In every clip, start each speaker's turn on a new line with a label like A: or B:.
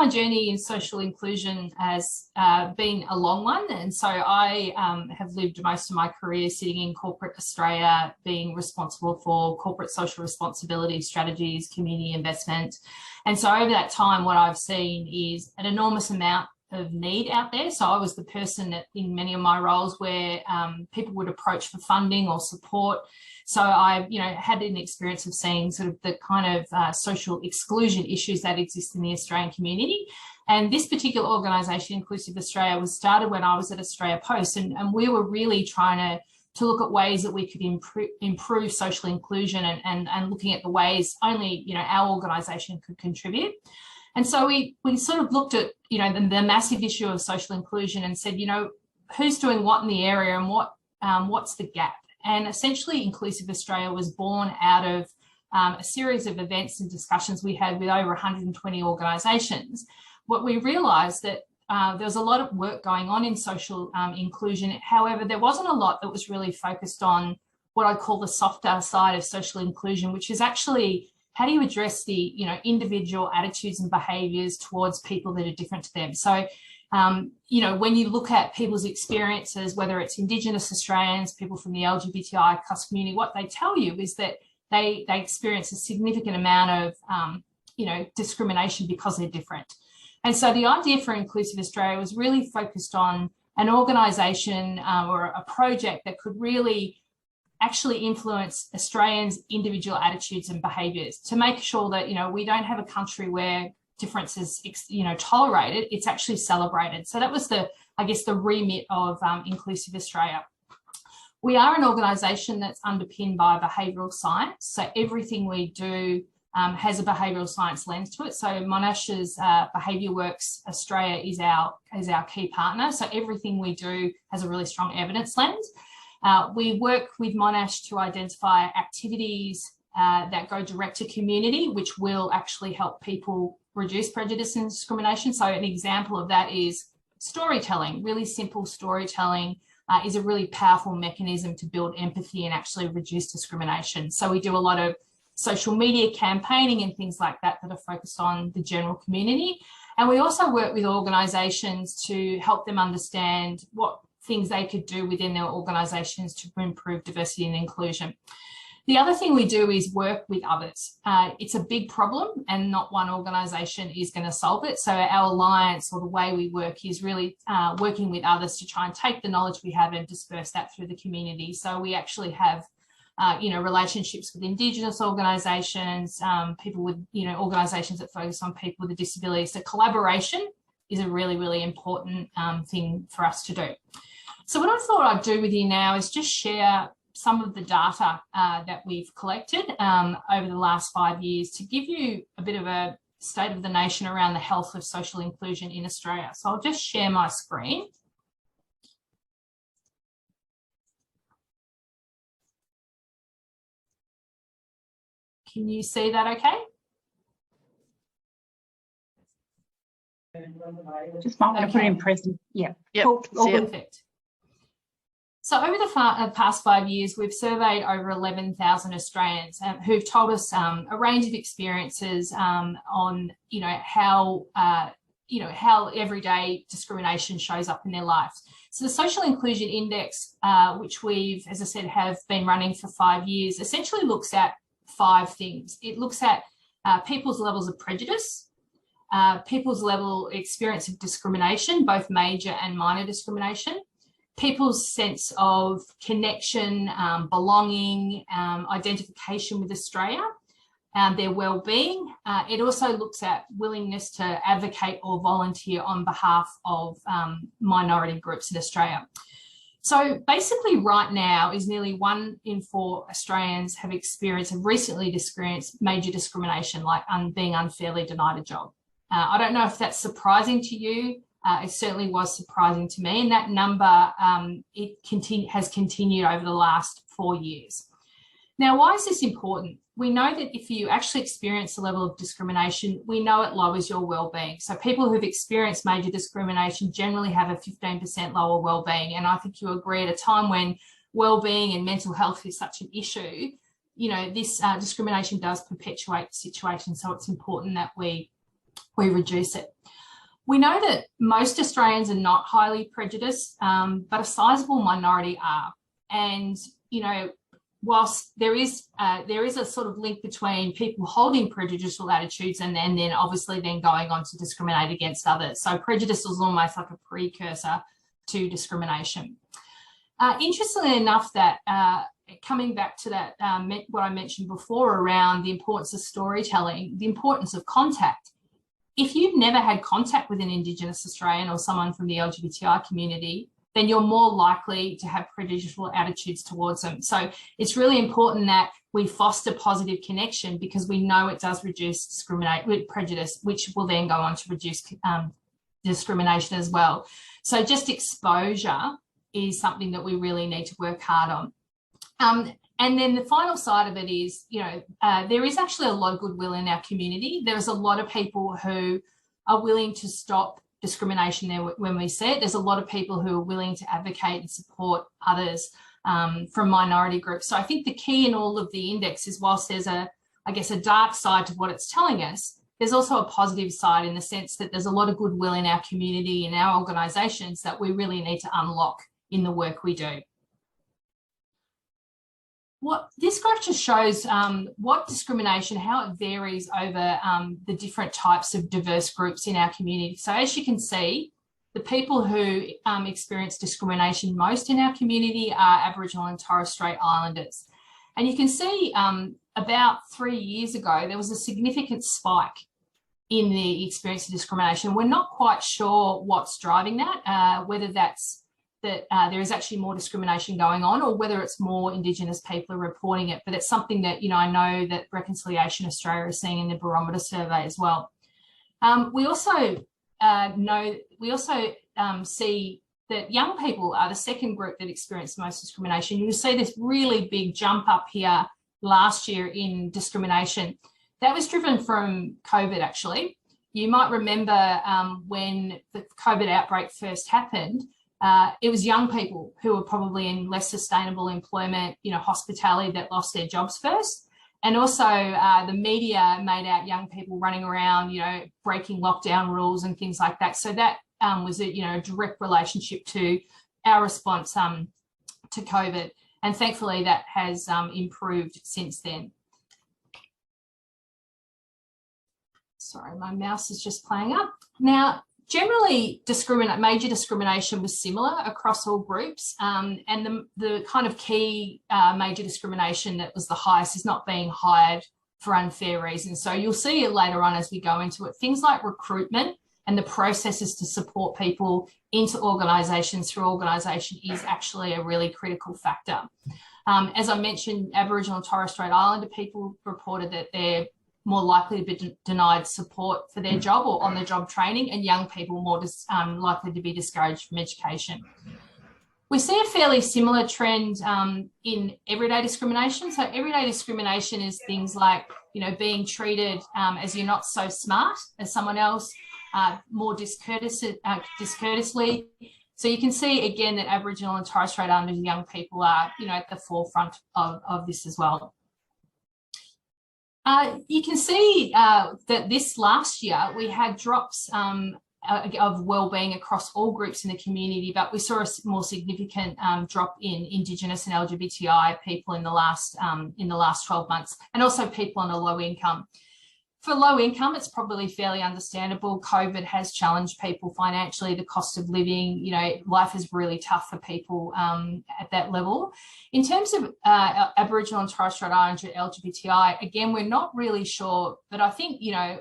A: my journey in social inclusion has been a long one. And so I have lived most of my career sitting in corporate Australia, being responsible for corporate social responsibility strategies, community investment. And so over that time, what I've seen is an enormous amount of need out there. So I was the person that in many of my roles where people would approach for funding or support. So I, had an experience of seeing sort of the kind of social exclusion issues that exist in the Australian community. And this particular organisation, Inclusive Australia, was started when I was at Australia Post, and we were really trying to look at ways that we could improve social inclusion and looking at the ways only, our organisation could contribute. And so we sort of looked at, the massive issue of social inclusion and said, who's doing what in the area and what's the gap? And essentially Inclusive Australia was born out of a series of events and discussions we had with over 120 organisations. What we realised that there was a lot of work going on in social inclusion. However, there wasn't a lot that was really focused on what I call the softer side of social inclusion, which is actually how do you address the individual attitudes and behaviours towards people that are different to them. So when you look at people's experiences, whether it's Indigenous Australians, people from the LGBTI plus community, what they tell you is that they experience a significant amount of, discrimination because they're different. And so the idea for Inclusive Australia was really focused on an organisation or a project that could really actually influence Australians' individual attitudes and behaviours to make sure that, we don't have a country where difference is, tolerated, it's actually celebrated. So that was the remit of Inclusive Australia. We are an organisation that's underpinned by behavioural science. So everything we do has a behavioural science lens to it. So Monash's Behaviour Works Australia is our key partner. So everything we do has a really strong evidence lens. We work with Monash to identify activities that go direct to community, which will actually help people reduce prejudice and discrimination. So an example of that is storytelling. Really simple storytelling is a really powerful mechanism to build empathy and actually reduce discrimination. So we do a lot of social media campaigning and things like that that are focused on the general community. And we also work with organisations to help them understand what things they could do within their organisations to improve diversity and inclusion. The other thing we do is work with others. It's a big problem and not one organisation is going to solve it. So our alliance or the way we work is really working with others to try and take the knowledge we have and disperse that through the community. So we actually have relationships with Indigenous organisations, people with, organisations that focus on people with a disability. So collaboration is a really, really important thing for us to do. So what I thought I'd do with you now is just share some of the data that we've collected over the last 5 years to give you a bit of a state of the nation around the health of social inclusion in Australia. So I'll just share my screen. Can you see that okay?
B: Just might want to put it in present. Yeah.
C: Yep.
A: Cool. Perfect. So over the past 5 years, we've surveyed over 11,000 Australians who've told us a range of experiences on, how everyday discrimination shows up in their lives. So the Social Inclusion Index, which we've, as I said, have been running for 5 years, essentially looks at 5 things. It looks at people's levels of prejudice, people's level experience of discrimination, both major and minor discrimination, people's sense of connection, belonging, identification with Australia, their well-being. It also looks at willingness to advocate or volunteer on behalf of minority groups in Australia. So basically right now is nearly 1 in 4 Australians have recently experienced major discrimination, like being unfairly denied a job. I don't know if that's surprising to you. It certainly was surprising to me, and that number has continued over the last 4 years. Now, why is this important? We know that if you actually experience a level of discrimination, we know it lowers your well-being. So people who've experienced major discrimination generally have a 15% lower well-being, and I think you agree at a time when well-being and mental health is such an issue, this discrimination does perpetuate the situation. So it's important that we we reduce it. We know that most Australians are not highly prejudiced, but a sizable minority are. And, you know, whilst there is a sort of link between people holding prejudicial attitudes and then obviously then going on to discriminate against others. So prejudice is almost like a precursor to discrimination. Interestingly enough, that coming back to that, what I mentioned before around the importance of storytelling, the importance of contact. If you've never had contact with an Indigenous Australian or someone from the LGBTI community, then you're more likely to have prejudicial attitudes towards them. So it's really important that we foster positive connection, because we know it does reduce prejudice, which will then go on to reduce discrimination as well. So just exposure is something that we really need to work hard on. And then the final side of it is, you know, there is actually a lot of goodwill in our community. There's a lot of people who are willing to stop discrimination there when we see it. There's a lot of people who are willing to advocate and support others from minority groups. So I think the key in all of the index is, whilst there's a dark side to what it's telling us, there's also a positive side in the sense that there's a lot of goodwill in our community, in our organisations, that we really need to unlock in the work we do. What this graph just shows what discrimination, how it varies over the different types of diverse groups in our community. So as you can see, the people who experience discrimination most in our community are Aboriginal and Torres Strait Islanders. And you can see about 3 years ago, there was a significant spike in the experience of discrimination. We're not quite sure what's driving that, whether that's that there is actually more discrimination going on, or whether it's more Indigenous people are reporting it. But it's something that, you know, I know that Reconciliation Australia is seeing in the barometer survey as well. We also see that young people are the second group that experience most discrimination. You see this really big jump up here last year in discrimination. That was driven from COVID, actually. You might remember when the COVID outbreak first happened, it was young people who were probably in less sustainable employment, you know, hospitality, that lost their jobs first. And also the media made out young people running around, you know, breaking lockdown rules and things like that. So that was a, you know, a direct relationship to our response to COVID. And thankfully that has improved since then. Sorry, my mouse is just playing up. Now, generally, major discrimination was similar across all groups, and the kind of key major discrimination that was the highest is not being hired for unfair reasons. So you'll see it later on as we go into it. Things like recruitment and the processes to support people into organisations through organisation is actually a really critical factor. As I mentioned, Aboriginal and Torres Strait Islander people reported that they're more likely to be denied support for their job or on-the-job training, and young people more likely to be discouraged from education. We see a fairly similar trend in everyday discrimination. So everyday discrimination is things like, you know, being treated as you're not so smart as someone else, more discourteously. So you can see again that Aboriginal and Torres Strait Islander young people are, you know, at the forefront of this as well. You can see that this last year we had drops of wellbeing across all groups in the community, but we saw a more significant drop in Indigenous and LGBTI people in the last 12 months, and also people on a low income. For low income, it's probably fairly understandable. COVID has challenged people financially, the cost of living, you know, life is really tough for people at that level. In terms of Aboriginal and Torres Strait Islander LGBTI, again, we're not really sure, but I think, you know,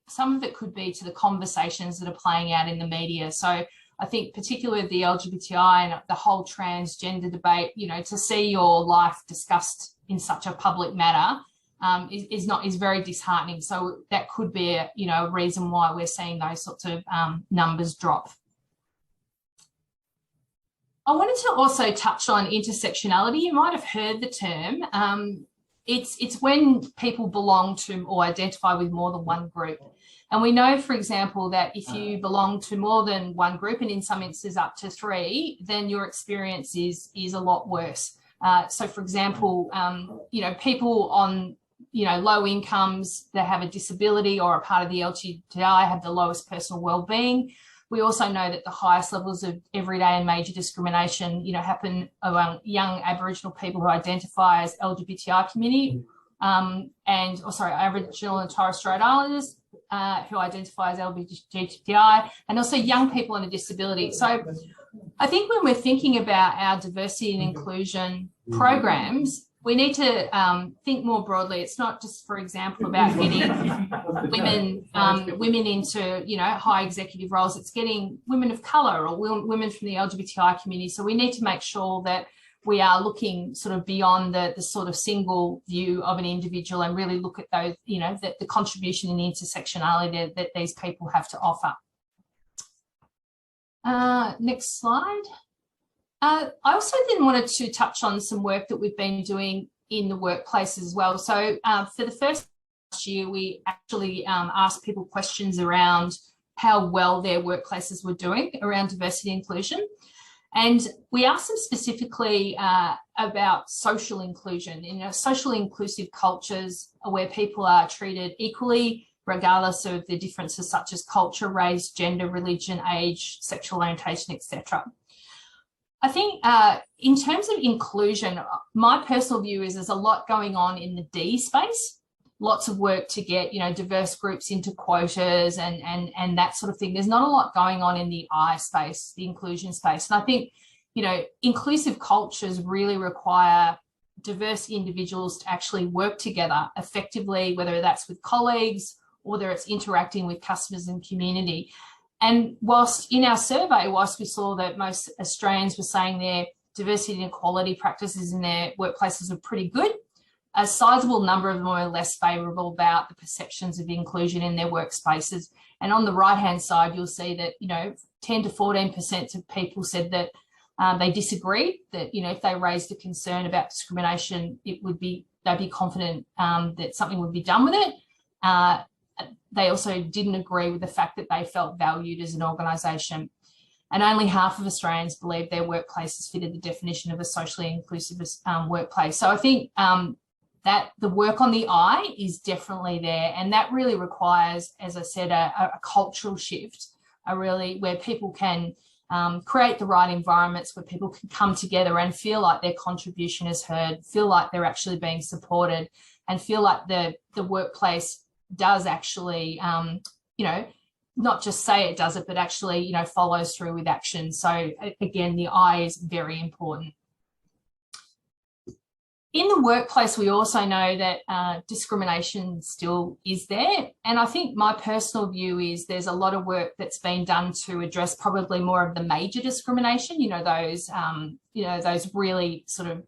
A: some of it could be to the conversations that are playing out in the media. So I think particularly with the LGBTI and the whole transgender debate, you know, to see your life discussed in such a public manner is very disheartening. So that could be a, you know, a reason why we're seeing those sorts of numbers drop. I wanted to also touch on intersectionality. You might have heard the term. It's when people belong to or identify with more than one group. And we know, for example, that if you belong to more than one group, and in some instances up to 3, then your experience is a lot worse. So, for example, you know, people on low incomes that have a disability or are part of the LGBTI have the lowest personal well-being. We also know that the highest levels of everyday and major discrimination, happen among young Aboriginal people who identify as LGBTI community, Aboriginal and Torres Strait Islanders who identify as LGBTI, and also young people on a disability. So I think when we're thinking about our diversity and inclusion programs, we need to think more broadly. It's not just, for example, about getting women into, high executive roles. It's getting women of colour or women from the LGBTI community. So we need to make sure that we are looking sort of beyond the sort of single view of an individual and really look at those, the contribution and the intersectionality that these people have to offer. Next slide. I also then wanted to touch on some work that we've been doing in the workplace as well. So for the first year, we actually asked people questions around how well their workplaces were doing around diversity and inclusion. And we asked them specifically about social inclusion, socially inclusive cultures where people are treated equally, regardless of the differences such as culture, race, gender, religion, age, sexual orientation, etc. I think in terms of inclusion, my personal view is there's a lot going on in the D space, lots of work to get, diverse groups into quotas and that sort of thing. There's not a lot going on in the I space, the inclusion space. And I think, inclusive cultures really require diverse individuals to actually work together effectively, whether that's with colleagues, or whether it's interacting with customers and community. And whilst in our survey, whilst we saw that most Australians were saying their diversity and equality practices in their workplaces are pretty good, a sizable number of them were less favourable about the perceptions of inclusion in their workspaces. And on the right-hand side, you'll see that, 10 to 14% of people said that they disagreed, that, if they raised a concern about discrimination, they'd be confident that something would be done with it. They also didn't agree with the fact that they felt valued as an organisation. And only half of Australians believe their workplaces fitted the definition of a socially inclusive workplace. So I think that the work on the I is definitely there. And that really requires, as I said, a cultural shift, where people can create the right environments where people can come together and feel like their contribution is heard, feel like they're actually being supported, and feel like the workplace does actually, not just say it does it, but actually, follows through with action. So again, the I is very important. In the workplace, we also know that discrimination still is there. And I think my personal view is there's a lot of work that's been done to address probably more of the major discrimination, those really sort of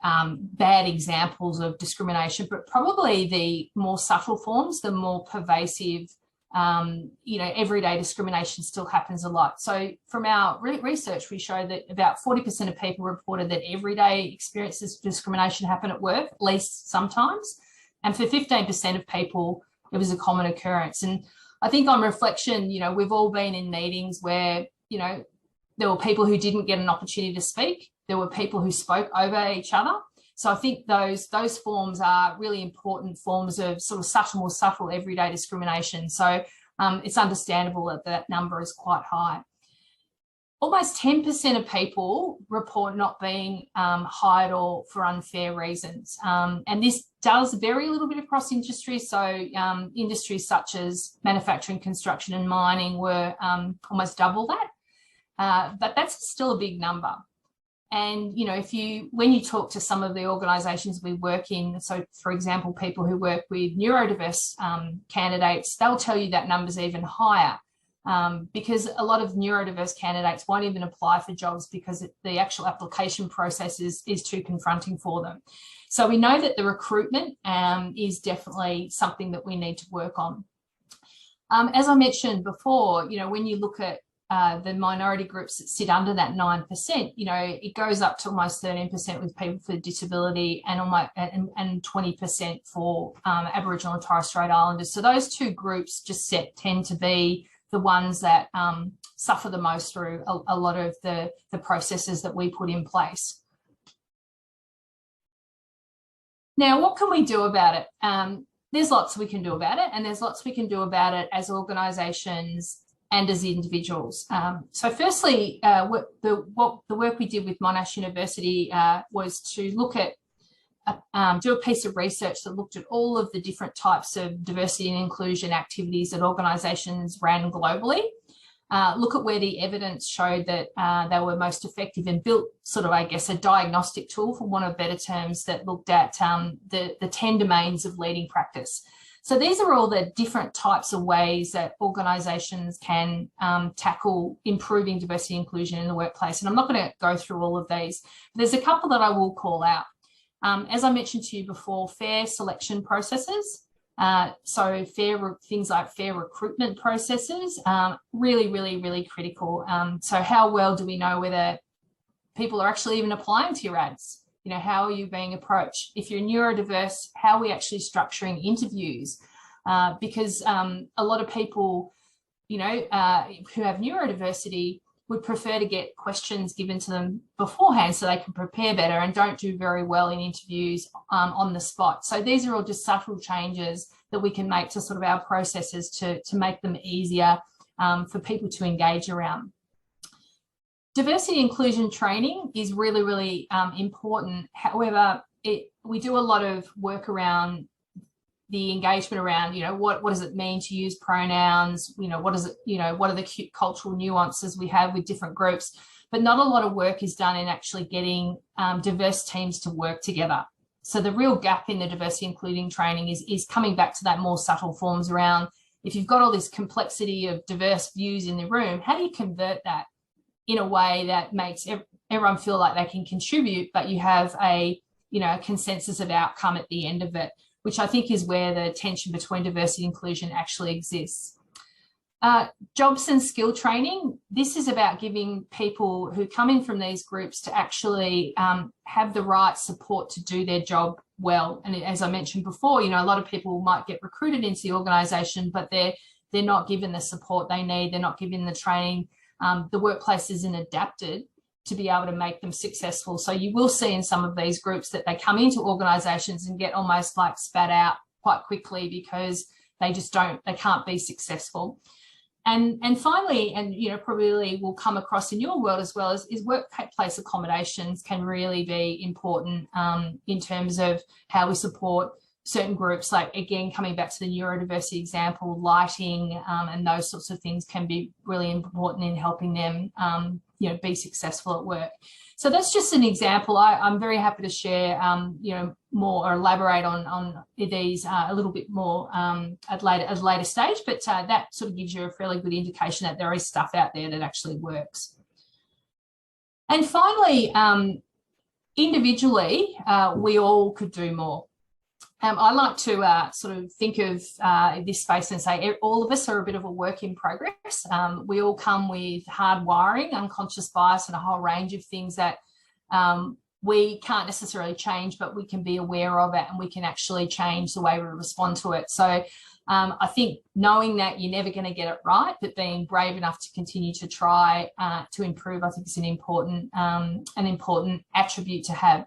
A: bad examples of discrimination, but probably the more subtle forms, the more pervasive, everyday discrimination still happens a lot. So from our research, we show that about 40% of people reported that everyday experiences of discrimination happen at work, at least sometimes. And for 15% of people, it was a common occurrence. And I think on reflection, we've all been in meetings where, there were people who didn't get an opportunity to speak. There were people who spoke over each other. So I think those forms are really important forms of sort of more subtle everyday discrimination. So it's understandable that that number is quite high. Almost 10% of people report not being hired or for unfair reasons. And this does vary a little bit across industries. So industries such as manufacturing, construction and mining were almost double that. But that's still a big number. And, when you talk to some of the organisations we work in, so for example, people who work with neurodiverse candidates, they'll tell you that number's even higher because a lot of neurodiverse candidates won't even apply for jobs because the actual application process is too confronting for them. So we know that the recruitment is definitely something that we need to work on. As I mentioned before, when you look at the minority groups that sit under that 9%, it goes up to almost 13% with people with disability and 20% for Aboriginal and Torres Strait Islanders. So those two groups just tend to be the ones that suffer the most through a lot of the processes that we put in place. Now, what can we do about it? There's lots we can do about it, and there's lots we can do about it as organisations and as individuals. So firstly, the work we did with Monash University was to look at, do a piece of research that looked at all of the different types of diversity and inclusion activities that organisations ran globally. Look at where the evidence showed that they were most effective, and built sort of, I guess, a diagnostic tool, for want of better terms, that looked at the 10 domains of leading practice. So these are all the different types of ways that organisations can tackle improving diversity and inclusion in the workplace. And I'm not going to go through all of these, but there's a couple that I will call out. As I mentioned to you before, fair selection processes. So things like fair recruitment processes, really, really, really critical. So how well do we know whether people are actually even applying to your ads? You know, how are you being approached? If you're neurodiverse, how are we actually structuring interviews? Because a lot of people, you know, who have neurodiversity would prefer to get questions given to them beforehand so they can prepare better, and don't do very well in interviews on the spot. So these are all just subtle changes that we can make to sort of our processes to make them easier for people to engage around. Diversity inclusion training is really, really important. However, we do a lot of work around the engagement around, you know, what does it mean to use pronouns? You know, what is it, you know, what are the cute cultural nuances we have with different groups? But not a lot of work is done in actually getting diverse teams to work together. So the real gap in the diversity including training is coming back to that more subtle forms around, if you've got all this complexity of diverse views in the room, how do you convert that in a way that makes everyone feel like they can contribute, but you have a, you know, a consensus of outcome at the end of it, which I think is where the tension between diversity and inclusion actually exists. Jobs and skill training. This is about giving people who come in from these groups to actually have the right support to do their job well. And as I mentioned before, you know, a lot of people might get recruited into the organisation, but they're not given the support they need. They're not given the training. The workplace isn't adapted to be able to make them successful. So you will see in some of these groups that they come into organisations and get almost like spat out quite quickly because they just they can't be successful. And finally, and you know, probably will come across in your world as well, is workplace accommodations can really be important in terms of how we support certain groups. Like, again, coming back to the neurodiversity example, lighting and those sorts of things can be really important in helping them you know, be successful at work. So that's just an example. I'm very happy to share, you know, more or elaborate on these a little bit more at a later stage, but that sort of gives you a fairly good indication that there is stuff out there that actually works. And finally, individually, we all could do more. I like to sort of think of this space and say all of us are a bit of a work in progress. We all come with hard wiring, unconscious bias, and a whole range of things that we can't necessarily change, but we can be aware of it, and we can actually change the way we respond to it. So I think knowing that you're never going to get it right, but being brave enough to continue to try to improve, I think is an important attribute to have.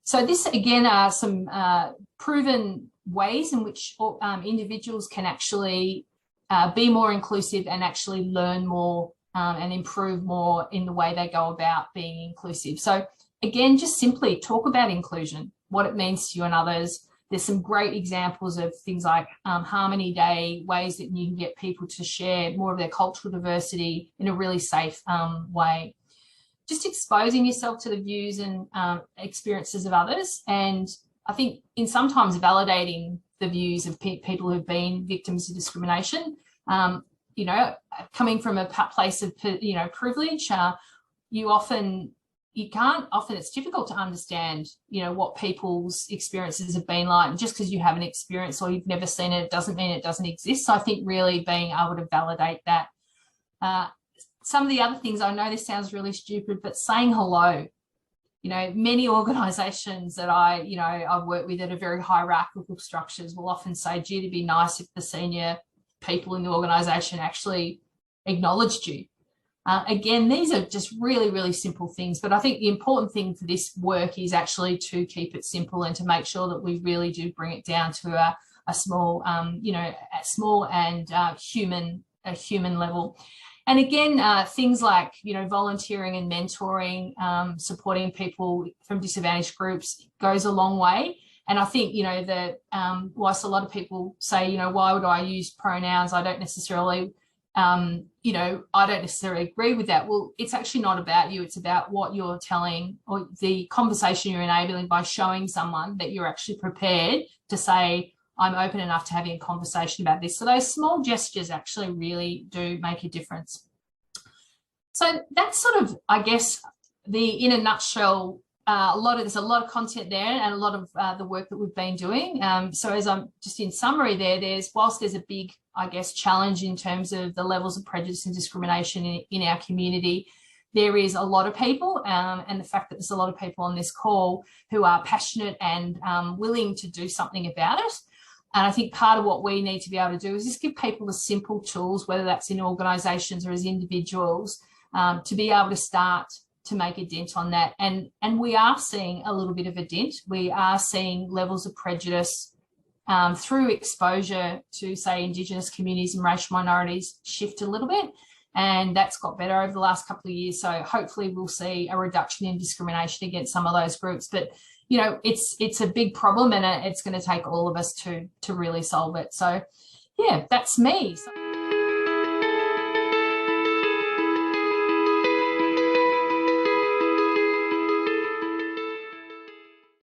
A: So this, again, are some proven ways in which individuals can actually be more inclusive and actually learn more and improve more in the way they go about being inclusive. So again, just simply talk about inclusion, what it means to you and others. There's some great examples of things like Harmony Day, ways that you can get people to share more of their cultural diversity in a really safe way. Just exposing yourself to the views and experiences of others. And I think in sometimes validating the views of people who've been victims of discrimination, you know, coming from a place of, you know, privilege, it's difficult to understand, you know, what people's experiences have been like. And just because you haven't experienced or you've never seen it, doesn't mean it doesn't exist. So I think really being able to validate that. Some of the other things, I know this sounds really stupid, but saying hello. You know, many organisations that I've worked with that are very hierarchical structures will often say, gee, it'd be nice if the senior people in the organisation actually acknowledged you. Again, these are just really, really simple things, but I think the important thing for this work is actually to keep it simple and to make sure that we really do bring it down to a small, small and human level. And again, things like, volunteering and mentoring, supporting people from disadvantaged groups goes a long way. And I think, that whilst a lot of people say, why would I use pronouns? I don't necessarily agree with that. Well, it's actually not about you. It's about what you're telling or the conversation you're enabling by showing someone that you're actually prepared to say, I'm open enough to having a conversation about this. So those small gestures actually really do make a difference. So that's sort of, I guess, in a nutshell, there's a lot of content there and a lot of the work that we've been doing. So as I'm just in summary whilst there's a big, I guess, challenge in terms of the levels of prejudice and discrimination in our community, there is a lot of people, and the fact that there's a lot of people on this call who are passionate and willing to do something about it. And I think part of what we need to be able to do is just give people the simple tools, whether that's in organisations or as individuals, to be able to start to make a dent on that. And we are seeing a little bit of a dent. We are seeing levels of prejudice through exposure to, say, Indigenous communities and racial minorities shift a little bit. And that's got better over the last couple of years. So hopefully we'll see a reduction in discrimination against some of those groups. But, it's a big problem, and it's going to take all of us to really solve it. So, yeah, that's me.